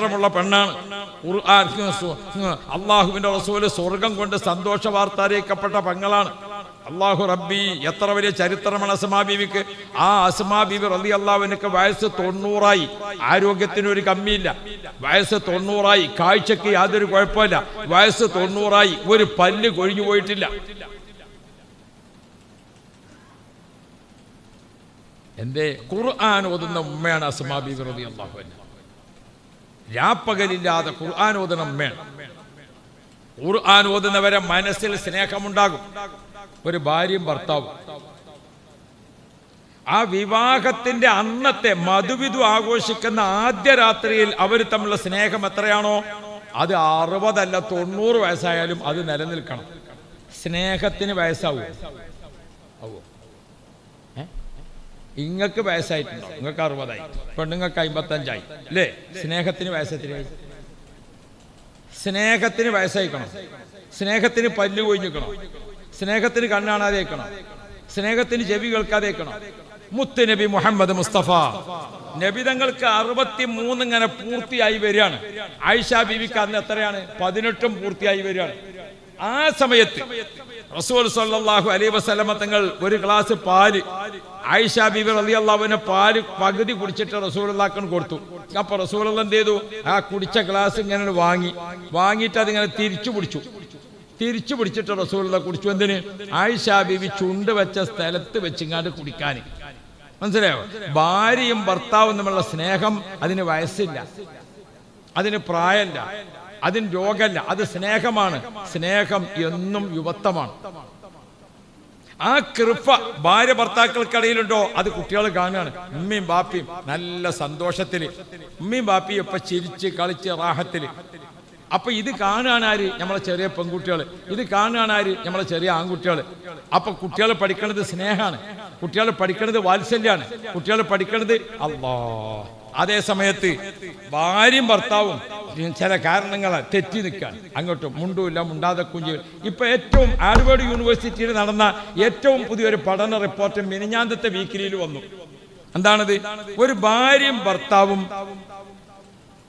ചരിത്രമുള്ള പെണ്ണാണ്. അള്ളാഹുവിന്റെ റസൂല് സ്വർഗം കൊണ്ട് സന്തോഷ വാർത്ത അറിയിക്കപ്പെട്ട പെങ്ങളാണ്. അള്ളാഹു റബ്ബി, എത്ര വലിയ ചരിത്രമാണ് അസ്മാ ബീവിക്ക്. ആ അസ്മാ ബീവി റളിയല്ലാഹു അൻഹയ്ക്ക് വയസ്സ് 90 ആരോഗ്യത്തിന് ഒരു കമ്മിയില്ല. വയസ്സ് 90, കാഴ്ചക്ക് യാതൊരു കുഴപ്പമില്ല. വയസ്സ് 90, ഒരു പല്ല് കൊഴിഞ്ഞു പോയിട്ടില്ല. എന്തേ? ഖുർആൻ ഓതുന്ന ഉമ്മയാണ് അസ്മാ ബീവി റളിയല്ലാഹു അൻഹ. രാപ്പകലില്ലാതെ ഖുർആൻ ഓതുന്ന ഉമ്മയാണ്. ഖുർആൻ ഓതുന്നവരെ മനസ്സിൽ സ്നേഹമുണ്ടാകും. ഒരു ഭാര്യയും ഭർത്താവും ആ വിവാഹത്തിന്റെ അന്നത്തെ മധുവിധു ആഘോഷിക്കുന്ന ആദ്യ രാത്രിയിൽ അവർ തമ്മിലുള്ള സ്നേഹം എത്രയാണോ അത് 60 അല്ല 90 വയസ്സായാലും അത് നിലനിൽക്കണം. സ്നേഹത്തിന് വയസ്സാവോ? ഇങ്ങക്ക് വയസ്സായിട്ടുണ്ടോ? നിങ്ങൾക്ക് 60 പെണ്ണുങ്ങൾക്ക് 55 അല്ലേ? സ്നേഹത്തിന് വയസ്സെത്തിനായി? സ്നേഹത്തിന് വയസ്സായിക്കണം. സ്നേഹത്തിന് പല്ല് കൊഴിഞ്ഞിക്കണം. സ്നേഹത്തിന് കണ്ണാണാതെ വെക്കണം. സ്നേഹത്തിന് ചെവി കേൾക്കാതെ വെക്കണം. മുത്ത് നബി മുഹമ്മദ് മുസ്തഫ നബി തങ്ങൾക്ക് 63 ഇങ്ങനെ പൂർത്തിയായി വരികയാണ്. ആയിഷ ബീവിക്ക് അന്ന് എത്രയാണ്? 18 പൂർത്തിയായി വരികയാണ്. ആ സമയത്ത് റസൂൽ സല്ലല്ലാഹു അലൈഹി വസല്ലമ തങ്ങൾ ഒരു ഗ്ലാസ് പാല് ആയിഷ ബീവി റളിയല്ലാഹു അൻഹ പാല് പകുതി കുടിച്ചിട്ട് റസൂലുള്ളാഹിക്ക് കൊടുത്തു. അപ്പൊ റസൂലുള്ള എന്ത് ചെയ്തു? ആ കുടിച്ച ഗ്ലാസ് ഇങ്ങനെ വാങ്ങിയിട്ട് അതിങ്ങനെ തിരിച്ചു പിടിച്ചിട്ട് റസൂലുള്ള കുടിച്ചു. എന്തിന്? ആയിഷ ബീവി ചുണ്ട് വെച്ച സ്ഥലത്ത് വെച്ചിങ്ങാണ്ട് കുടിക്കാൻ. മനസ്സിലായോ? ഭാര്യയും ഭർത്താവും തമ്മിലുള്ള സ്നേഹം അതിന് വയസ്സില്ല, അതിന് പ്രായമല്ല, അതിന് രോഗമല്ല, അത് സ്നേഹമാണ്. സ്നേഹം എന്നും യുവത്വമാണ്. ആ കൃപ ഭാര്യ ഭർത്താക്കൾക്കിടയിലുണ്ടോ അത് കുട്ടികൾ കാണുകയാണ്. ഉമ്മയും ബാപ്പിയും നല്ല സന്തോഷത്തില്, ഉമ്മയും ബാപ്പിയും ഇപ്പൊ ചിരിച്ച് കളിച്ച് റാഹത്തില്. അപ്പൊ ഇത് കാണുകയാണാര്? നമ്മളെ ചെറിയ പെൺകുട്ടികൾ. ഇത് കാണുകയാണാര്? നമ്മളെ ചെറിയ ആൺകുട്ടികൾ. അപ്പൊ കുട്ടികൾ പഠിക്കണത് സ്നേഹമാണ്, കുട്ടികൾ പഠിക്കണത് വാത്സല്യാണ്, കുട്ടികൾ പഠിക്കണത് അല്ലാഹ്. അതേ സമയത്ത് ഭാര്യയും ഭർത്താവും ചില കാരണങ്ങളെ തെറ്റി നിൽക്കാൻ, അങ്ങോട്ടും മുണ്ടൂല്ല മുണ്ടാതെ കുഞ്ഞു. ഇപ്പൊ ഏറ്റവും ഹാർവേഡ് യൂണിവേഴ്സിറ്റിയിൽ നടന്ന ഏറ്റവും പുതിയൊരു പഠന റിപ്പോർട്ട് മിനിഞ്ഞാന്തത്തെ വീക്കിലിയിൽ വന്നു. എന്താണത്? ഒരു ഭാര്യയും ഭർത്താവും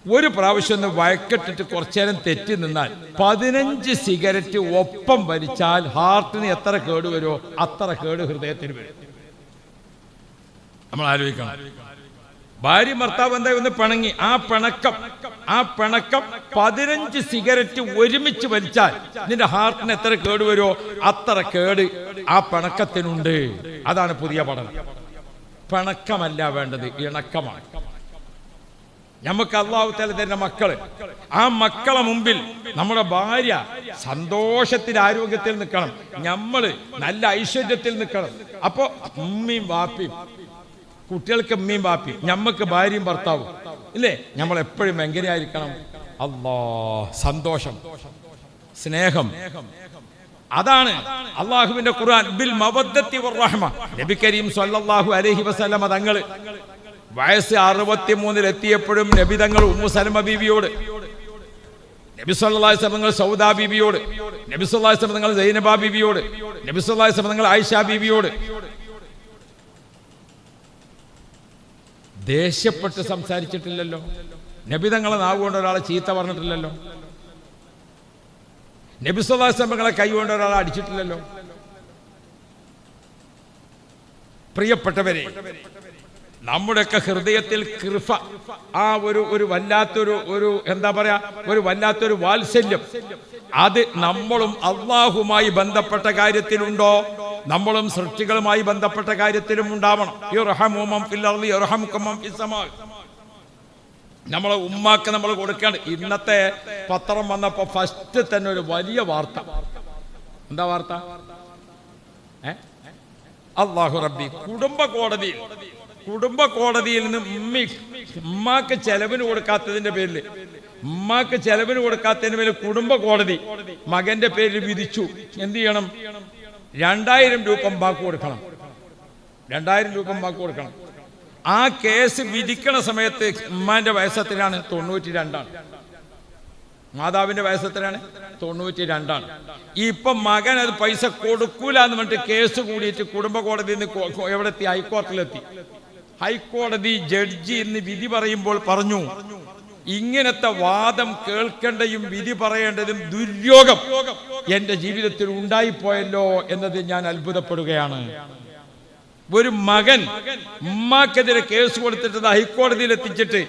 ഒരു പ്രാവശ്യം ഒന്ന് വഴക്കിട്ടിട്ട് കുറച്ചേരം തെറ്റി നിന്നാൽ 15 സിഗരറ്റ് ഒപ്പം വലിച്ചാൽ ഹാർട്ടിന് എത്ര കേട് വരുമോ അത്ര കേട് ഹൃദയത്തിന് വരും. നമ്മൾ ആലോചിക്കണം. ഭാര്യ ഭർത്താവ് എന്താ ഒന്ന് പിണങ്ങി, ആ പിണക്കം 15 സിഗരറ്റ് ഒരുമിച്ച് വലിച്ചാൽ നിന്റെ ഹാർട്ടിന് എത്ര കേട് വരുമോ അത്ര കേട് ആ പിണക്കത്തിനുണ്ട്. അതാണ് പുതിയ പഠനം. പിണക്കമല്ല വേണ്ടത്, ഇണക്കമാണ്. നമുക്ക് അല്ലാഹു തആല തരുന്ന മക്കള്, ആ മക്കളെ മുമ്പിൽ നമ്മുടെ ഭാര്യ സന്തോഷത്തിൽ ആരോഗ്യത്തിൽ നിൽക്കണം, നമ്മള് നല്ല ഐശ്വര്യത്തിൽ നിൽക്കണം. അപ്പൊ ഉമ്മയും ബാപ്പിയും, കുട്ടികൾക്ക് ഉമ്മയും ബാപ്പിയും, ഞമ്മക്ക് ഭാര്യയും ഭർത്താവും ഇല്ലേ? നമ്മൾ എപ്പോഴും എങ്ങനെയായിരിക്കണം? സന്തോഷം, സ്നേഹം. അതാണ് അള്ളാഹുവിന്റെ ഖുർആൻ ബിൽ മവദ്ദത്തി വറഹ്മ. നബി കരീം സ്വല്ലല്ലാഹു അലൈഹി വസല്ലമ തങ്ങൾ വയസ്സ് 63 എത്തിയപ്പോഴും നബി തങ്ങൾ ഉമ്മു സലമ ബീവിയോട്, നബി സല്ലല്ലാഹു അലൈഹി വസല്ലം തങ്ങൾ സൗദാ ബീവിയോട്, നബി സല്ലല്ലാഹു അലൈഹി വസല്ലം തങ്ങൾ സൈനബ ബീവിയോട്, നബി സല്ലല്ലാഹു അലൈഹി വസല്ലം തങ്ങൾ ആയിഷ ബീവിയോട് ദേഷ്യപ്പെട്ട് സംസാരിച്ചിട്ടില്ലല്ലോ. നബി തങ്ങളെ നാവുകൊണ്ട് ഒരാളെ ചീത്ത പറഞ്ഞിട്ടില്ലല്ലോ. നബി സല്ലല്ലാഹു അലൈഹി വസല്ലം തങ്ങളെ കൈ കൊണ്ട് ഒരാളെ അടിച്ചിട്ടില്ലല്ലോ. പ്രിയപ്പെട്ടവരെ, നമ്മുടെയൊക്കെ ഹൃദയത്തിൽ കൃപ, ആ ഒരു വല്ലാത്തൊരു എന്താ പറയാ, ഒരു വല്ലാത്തൊരു വാത്സല്യം, അത് നമ്മളും അള്ളാഹുമായി ബന്ധപ്പെട്ട കാര്യത്തിലുണ്ടോ? നമ്മളും സൃഷ്ടികളുമായി ബന്ധപ്പെട്ട കാര്യത്തിലും ഉണ്ടാവണം. നമ്മളെ ഉമ്മാക്ക് നമ്മൾ കൊടുക്കേണ്ട. ഇന്നത്തെ പത്രം വന്നപ്പോ ഫസ്റ്റ് തന്നെ ഒരു വലിയ വാർത്ത. എന്താ വാർത്ത? അല്ലാഹു റബ്ബി, കുടുംബ കോടതിയിൽ നിന്ന് ഉമ്മാക്ക് ചെലവിന് കൊടുക്കാത്തതിന്റെ പേരിൽ, കുടുംബ കോടതി മകന്റെ പേരിൽ വിധിച്ചു. എന്ത് ചെയ്യണം? 2000 രൂപ ഉമ്മാക്ക് കൊടുക്കണം. 2000 രൂപ ഉമ്മാക്ക് കൊടുക്കണം. ആ കേസ് വിധിക്കണ സമയത്ത് ഉമ്മാന്റെ വയസ്സത്തിലാണ് 92. മാതാവിന്റെ വയസ്സത്തിലാണ് 92. ഇപ്പൊ മകൻ അത് പൈസ കൊടുക്കൂല എന്ന് പറഞ്ഞിട്ട് കേസ് കൂടിയിട്ട് കുടുംബ കോടതിയിൽ നിന്ന് എവിടെത്തി? ഹൈക്കോടതിയിലെത്തി. ഹൈക്കോടതി ജഡ്ജി ഇന്ന് വിധി പറയുമ്പോൾ പറഞ്ഞു, ഇങ്ങനത്തെ വാദം കേൾക്കേണ്ടയും വിധി പറയേണ്ടതും ദുര്യോഗം എന്റെ ജീവിതത്തിൽ ഉണ്ടായിപ്പോയല്ലോ എന്നത് ഞാൻ അത്ഭുതപ്പെടുകയാണ്. ഒരു മകൻ ഉമ്മാക്കെതിരെ കേസ് കൊടുത്തിട്ട് ഹൈക്കോടതിയിൽ എത്തിച്ചിട്ട്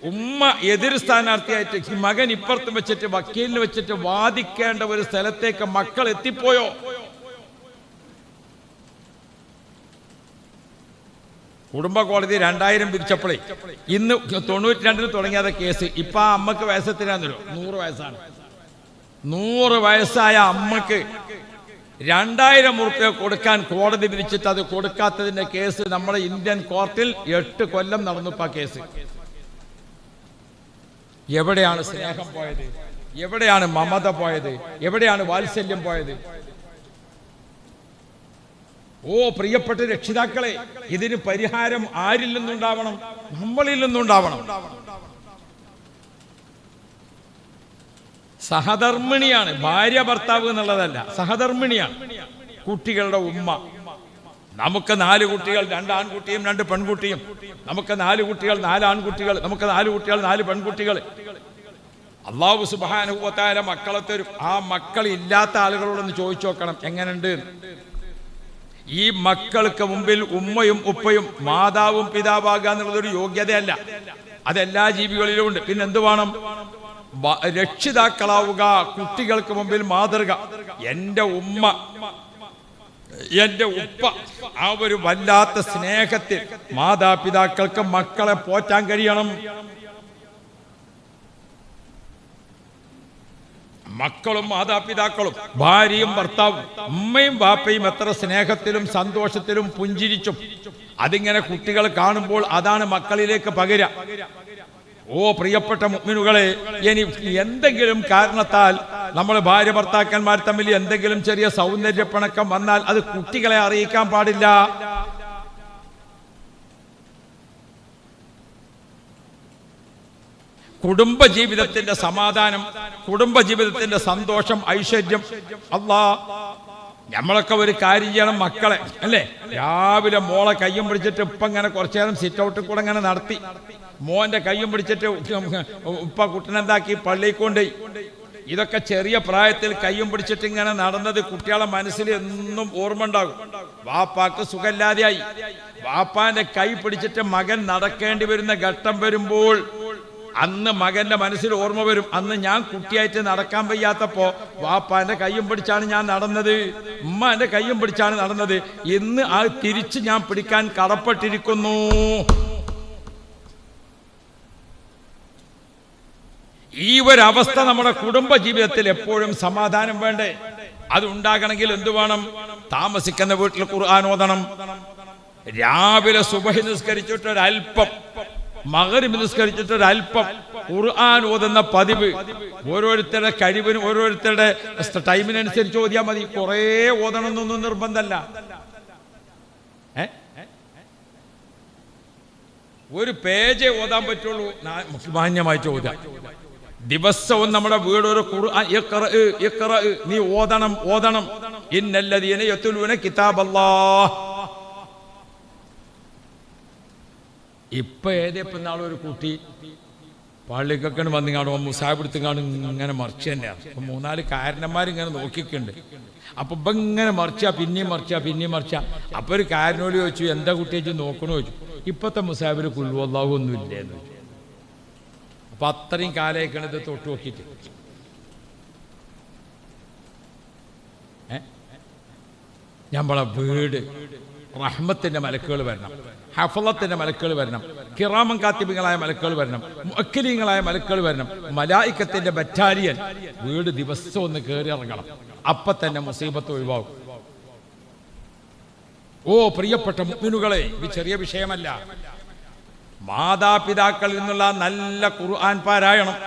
ഉമ്മ എതിർ സ്ഥാനാർത്ഥിയായിട്ട് മകൻ ഇപ്പുറത്ത് വെച്ചിട്ട് വക്കീലിന് വെച്ചിട്ട് വാദിക്കേണ്ട ഒരു സ്ഥലത്തേക്ക് മക്കൾ എത്തിപ്പോയോ? കുടുംബ കോടതി 2000 പിരിച്ചപ്പോഴേ ഇന്ന് 92 തുടങ്ങിയാത കേസ് ഇപ്പൊ ആ അമ്മക്ക് വയസ്സെത്തിനാന്നല്ലോ 100 വയസ്സാണ്. 100 വയസ്സായ അമ്മക്ക് 2000 ഉറുപ്പിക കൊടുക്കാൻ കോടതി വിധിച്ചിട്ട് അത് കൊടുക്കാത്തതിന്റെ കേസ് നമ്മുടെ ഇന്ത്യൻ കോർട്ടിൽ 8 കൊല്ലം നടന്നിപ്പോ ആ കേസ്. എവിടെയാണ് സ്നേഹം പോയത്? എവിടെയാണ് മമത പോയത്? എവിടെയാണ് വാത്സല്യം പോയത്? ഓ പ്രിയപ്പെട്ട രക്ഷിതാക്കളെ, ഇതിന് പരിഹാരം ആരിൽ നിന്നുണ്ടാവണം? നമ്മളിൽ നിന്നുണ്ടാവണം. സഹധർമ്മിണിയാണ് ഭാര്യ ഭർത്താവ് എന്നുള്ളതല്ല, സഹധർമ്മിണിയാണ് കുട്ടികളുടെ ഉമ്മ. നമുക്ക് 4 കുട്ടികൾ, 2 ആൺകുട്ടിയും 2 പെൺകുട്ടിയും. നമുക്ക് 4 കുട്ടികൾ 4 ആൺകുട്ടികൾ, നമുക്ക് 4 കുട്ടികൾ 4 പെൺകുട്ടികൾ. അല്ലാഹു സുബ്ഹാനഹു വ തആല മക്കളെ തരും. ആ മക്കൾ ഇല്ലാത്ത ആളുകളോടൊന്ന് ചോദിച്ചു നോക്കണം എങ്ങനെയുണ്ട്. ഈ മക്കൾക്ക് മുമ്പിൽ ഉമ്മയും ഉപ്പയും മാതാവും പിതാവാകുക എന്നുള്ളതൊരു യോഗ്യതയല്ല, അതെല്ലാ ജീവികളിലും ഉണ്ട്. പിന്നെ എന്ത് വേണം? രക്ഷിതാക്കളാവുക, കുട്ടികൾക്ക് മുമ്പിൽ മാതൃക. എന്റെ ഉമ്മ എന്റെ ഉപ്പ ആ ഒരു വല്ലാത്ത സ്നേഹത്തിൽ മാതാപിതാക്കൾക്ക് മക്കളെ പോറ്റാൻ കഴിയണം. മക്കളും മാതാപിതാക്കളും ഭാര്യയും ഭർത്താവും ഉമ്മയും ബാപ്പയും എത്ര സ്നേഹത്തിലും സന്തോഷത്തിലും പുഞ്ചിരിച്ചും അതിങ്ങനെ കുട്ടികൾ കാണുമ്പോൾ അതാണ് മക്കളിലേക്ക് പകരുക. ഓ പ്രിയപ്പെട്ട മുഅ്മിനുകളെ, ഇനി എന്തെങ്കിലും കാരണത്താൽ നമ്മൾ ഭാര്യ ഭർത്താക്കന്മാർ തമ്മിൽ എന്തെങ്കിലും ചെറിയ സൗന്ദര്യപ്പിണക്കം വന്നാൽ അത് കുട്ടികളെ അറിയിക്കാൻ പാടില്ല. കുടുംബജീവിതത്തിന്റെ സമാധാനം, കുടുംബജീവിതത്തിന്റെ സന്തോഷം, ഐശ്വര്യം. നമ്മളൊക്കെ ഒരു കാര്യം ചെയ്യണം, മക്കളെ അല്ലേ, രാവിലെ മോളെ കയ്യും പിടിച്ചിട്ട് ഇപ്പം ഇങ്ങനെ കുറച്ചു നേരം സിറ്റ് ഔട്ടിൽ കൂടെ ഇങ്ങനെ നടത്തി, മോന്റെ കയ്യും പിടിച്ചിട്ട് ഉപ്പ കുട്ടനെന്താക്കി പള്ളിയിൽ കൊണ്ടുപോയി. ഇതൊക്കെ ചെറിയ പ്രായത്തിൽ കയ്യും പിടിച്ചിട്ട് ഇങ്ങനെ നടന്നത് കുട്ടികളെ മനസ്സിൽ എന്നും ഓർമ്മ ഉണ്ടാകും. വാപ്പാക്ക് സുഖമില്ലാതെയായി, വാപ്പാന്റെ കൈ പിടിച്ചിട്ട് മകൻ നടക്കേണ്ടി വരുന്ന ഘട്ടം വരുമ്പോൾ അന്ന് മകന്റെ മനസ്സിൽ ഓർമ്മ വരും, അന്ന് ഞാൻ കുട്ടിയായിട്ട് നടക്കാൻ വയ്യാത്തപ്പോ വാപ്പാന്റെ കയ്യും പിടിച്ചാണ് ഞാൻ നടന്നത്, ഉമ്മ എന്റെ കയ്യും പിടിച്ചാണ് നടന്നത്. ഇന്ന് ആ തിരിച്ച് ഞാൻ പിടിക്കാൻ കടപ്പെട്ടിരിക്കുന്നു. ഈ ഒരവസ്ഥ നമ്മുടെ കുടുംബ ജീവിതത്തിൽ എപ്പോഴും സമാധാനം വേണ്ടേ? അതുണ്ടാകണമെങ്കിൽ എന്തു വേണം? താമസിക്കുന്ന വീട്ടിൽ ഖുർആൻ ഓതണം. രാവിലെ സുബഹി നിസ്കരിച്ചിട്ടൊരൽപ്പം, മഗ്‌രിബ് നിസ്കരിച്ചിട്ടൊരൽപ്പം ഖുർആൻ ഓതുന്ന പതിവ് ഓരോരുത്തരുടെ കഴിവിനും ഓരോരുത്തരുടെ ടൈമിനനുസരിച്ച് ഓതിയാൽ മതി. കുറേ ഓതണമെന്നൊന്നും നിർബന്ധമല്ല. ഒരു പേജേ ഓതാൻ പറ്റുള്ളൂ, മാന്യമായിട്ട് ഓതാം. ദിവസവും നമ്മുടെ വീട് ഒരു ഖുർആൻ നീ ഓതണം ഓതണം. ഇന്നല്ലദീന യത്ലൂന കിതാബല്ലാഹ്. ഇപ്പൊ ഏതെന്നാളെ ഒരു കുട്ടി പള്ളിക്കൊക്കെ വന്നു കാണും, മുസാബിടുത്തും കാണും, ഇങ്ങനെ മറിച്ച് തന്നെയാണ്. അപ്പൊ 3-4 കാരണന്മാരിങ്ങനെ നോക്കിക്കുണ്ട്. അപ്പൊ ഇപ്പൊ ഇങ്ങനെ മറിച്ചാ പിന്നെയും മറിച്ചാ പിന്നെയും മറിച്ചാ. അപ്പൊ ഒരു കാരനോട് ചോദിച്ചു, എന്താ കുട്ടിയെ നോക്കണോ ചോദിച്ചു. ഇപ്പത്തെ മുസാബിൽ ഖുൽ ഹുവല്ലാഹു ഒന്നും ഇല്ലേന്ന് ചോദിച്ചു. അപ്പൊ അത്രയും കാലമായിക്കാണ് ഇത് തൊട്ട് നോക്കിയിട്ട്. നമ്മളെ വീട് റഹ്മത്തിന്റെ മലക്കുകൾ വരണം, ഹഫളത്തിന്റെ മലക്കുകൾ വരണം, കിറാമൻ കാത്തിബികളായ മലക്കുകൾ വരണം, മുഅക്കിലീങ്ങളായ മലക്കുകൾ വരണം, മലായിക്കത്തിന്റെ ബറ്റാലിയൻ വീട് ദിവസം ഒന്ന് കയറി ഇറങ്ങണം. അപ്പൊ തന്നെ മുസീബത്ത് ഒഴിവാകും. ഓ പ്രിയപ്പെട്ട മുഅ്മിനുകളെ, ഇത് ചെറിയ വിഷയമല്ല. മാതാപിതാക്കളിൽ നിന്നുള്ള നല്ല ഖുർആൻ പാരായണം.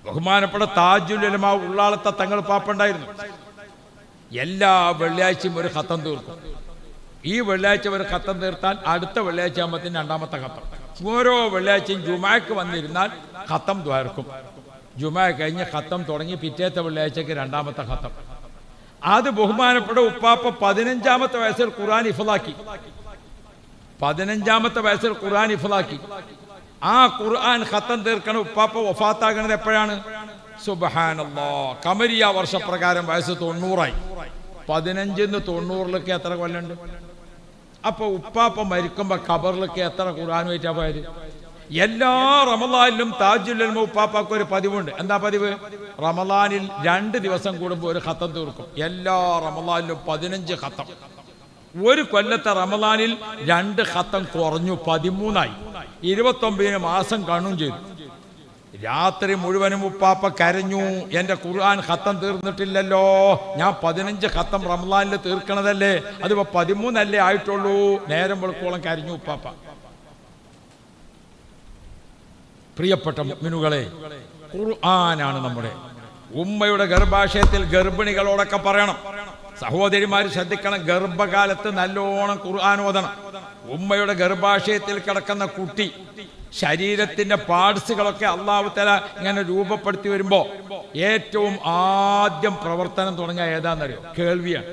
ബഹുമാനപ്പെട്ട താജുൽ ഉലമാ ഉള്ളാളത്തെ തങ്ങൾ പാപ്പുണ്ടായിരുന്നു. എല്ലാ വെള്ളിയാഴ്ചയും ഒരു ഖത്തം തീർക്കും. ഈ വെള്ളിയാഴ്ച ഒരു ഖത്തം തീർത്താൽ അടുത്ത വെള്ളിയാഴ്ച ആകുമ്പോഴത്തേന് 2ാമത്തെ ഖത്തം. ഓരോ വെള്ളിയാഴ്ചയും ജുമാക്ക് വന്നിരുന്നാൽ ഖത്തം ദ്വാരക്കും. ജുമാ കഴിഞ്ഞ് ഖത്തം തുടങ്ങി പിറ്റേത്തെ വെള്ളിയാഴ്ചക്ക് 2ാമത്തെ ഖത്തം. അത് ബഹുമാനപ്പെട്ട ഉപ്പാപ്പ 15ാമത്തെ വയസ്സിൽ ഖുർആൻ ഹിഫ്ളാക്കി. 15-ാമത്തെ വയസ്സിൽ ഖുർആൻ ഹിഫ്ളാക്കി. ആ ഖുർആൻ ഖത്തം തീർക്കണ ഉപ്പാപ്പ വഫാത്താകണത് എപ്പോഴാണ്? സുബ്ഹാനല്ലാഹ്, ഖമരിയ വർഷപ്രകാരം വയസ്സ് 90ആയി. 15-ന്ന് 90-ലേക്ക് എത്ര കൊല്ലുണ്ട്? അപ്പൊ ഉപ്പാപ്പ മരിക്കുമ്പോ ഖബറിലേക്ക് എത്ര ഖുർആനുമായിട്ടാ പോയത്? എല്ലാ റമളാനിലും താജുൽ ഉലമ ഉപ്പാപ്പാക്ക് ഒരു പതിവുണ്ട്. എന്താ പതിവ്? റമളാനിൽ 2 ദിവസം കൂടുമ്പോൾ ഒരു ഖത്തം തീർക്കും. എല്ലാ റമളാനിലും 15 ഖത്തം. ഒരു കൊല്ലത്തെ റമളാനിൽ 2 ഖത്തം കുറഞ്ഞു, 13ആയി. 29-ന് മാസം കാണുകയും ചെയ്തു. രാത്രി മുഴുവനും ഉപ്പാപ്പ കരഞ്ഞു, എന്റെ ഖുർആൻ ഖത്തം തീർന്നിട്ടില്ലല്ലോ, ഞാൻ 15 ഖത്തം റമളാനിൽ തീർക്കണതല്ലേ, അതിപ്പോ 13 ആയിട്ടുള്ളൂ. നേരം വെളുക്കോളം കരഞ്ഞു ഉപ്പാപ്പ. പ്രിയപ്പെട്ട മുഅ്മിനുകളെ, ഖുർആനാണ് നമ്മുടെ. ഉമ്മയുടെ ഗർഭാശയത്തിൽ ഗർഭിണികളോടൊക്കെ പറയണം, സഹോദരിമാര് ശ്രദ്ധിക്കണം, ഗർഭകാലത്ത് നല്ലോണം ഖുർആൻ ഓതണം. ഉമ്മയുടെ ഗർഭാശയത്തിൽ കിടക്കുന്ന കുട്ടി ശരീരത്തിന്റെ പാർട്സുകളൊക്കെ അല്ലാഹു തആല ഇങ്ങനെ രൂപപ്പെടുത്തി വരുമ്പോ ഏറ്റവും ആദ്യം പ്രവർത്തനം തുടങ്ങുക ഏതാണെന്നറിയോ? കേൾവിയാണ്.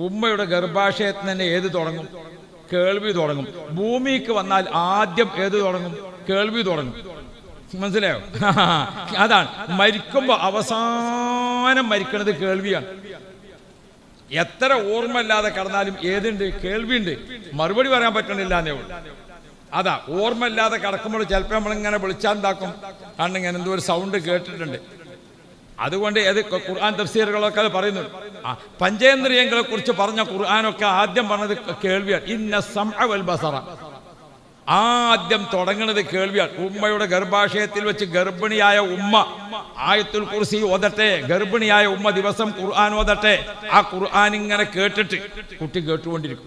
ഉമ്മയുടെ ഗർഭാശയത്തിൽ തന്നെ ഏത് തുടങ്ങും? കേൾവി തുടങ്ങും. ഭൂമിക്ക് വന്നാൽ ആദ്യം ഏത് തുടങ്ങും? കേൾവി തുടങ്ങും. മനസ്സിലായോ? അതാണ് മരിക്കുമ്പോ അവസാനം മരിക്കുന്നത് കേൾവിയാണ്. എത്ര ഓർമ്മയില്ലാതെ കടന്നാലും ഏതുണ്ട്? കേൾവിയുണ്ട്. മറുപടി പറയാൻ പറ്റണില്ല എന്നേ ഉള്ളൂ. അതാ ഓർമ്മയില്ലാതെ കിടക്കുമ്പോൾ ചിലപ്പോൾ നമ്മളിങ്ങനെ വിളിച്ചാന്താക്കും, കാരണം ഇങ്ങനെ എന്തോ ഒരു സൗണ്ട് കേട്ടിട്ടുണ്ട്. അതുകൊണ്ട് ഏത് ഖുർആൻ തഫ്സീറുകളൊക്കെ അത് പറയുന്നു. പഞ്ചേന്ദ്രിയങ്ങളെ കുറിച്ച് പറഞ്ഞ ഖുർആനൊക്കെ ആദ്യം പറഞ്ഞത് കേൾവിയാണ്. ഇന്ന സമഅ വൽ ബസറ, ആദ്യം തുടങ്ങുന്നത് കേൾവിയാണ്. ഉമ്മയുടെ ഗർഭാശയത്തിൽ വെച്ച് ഗർഭിണിയായ ഉമ്മ ആയത്തുൽ കുർസി ഓതട്ടെ, ഗർഭിണിയായ ഉമ്മ ദിവസം ഖുർആൻ ഓതട്ടെ. ആ ഖുർആൻ ഇങ്ങനെ കേട്ടിട്ട് കുട്ടി കേട്ടുകൊണ്ടിരിക്കും.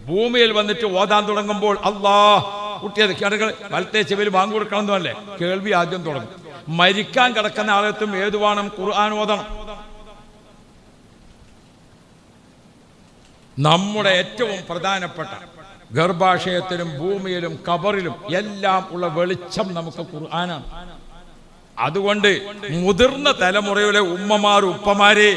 ഭൂമിയിൽ വന്നിട്ട് ഓതാൻ തുടങ്ങുമ്പോൾ അല്ലാഹ്, കുട്ടിയത് കിടകൾ വലത്തെ ചെവിയിൽ ബാങ്ക് കൊടുക്കണമെന്നല്ലേ, കേൾവി ആദ്യം തുടങ്ങും. മരിക്കാൻ കിടക്കുന്ന ആളത്തും ഏതു വേണം? ഖുർആൻ ഓതണം. നമ്മുടെ ഏറ്റവും പ്രധാനപ്പെട്ട ഗർഭാശയത്തിലും ഭൂമിയിലും ഖബറിലും എല്ലാം ഉള്ള വെളിച്ചം നമുക്ക് ഖുർആനാണ്. അതുകൊണ്ട് മുതിർന്ന തലമുറയിലെ ഉമ്മമാർ ഉപ്പമാരെ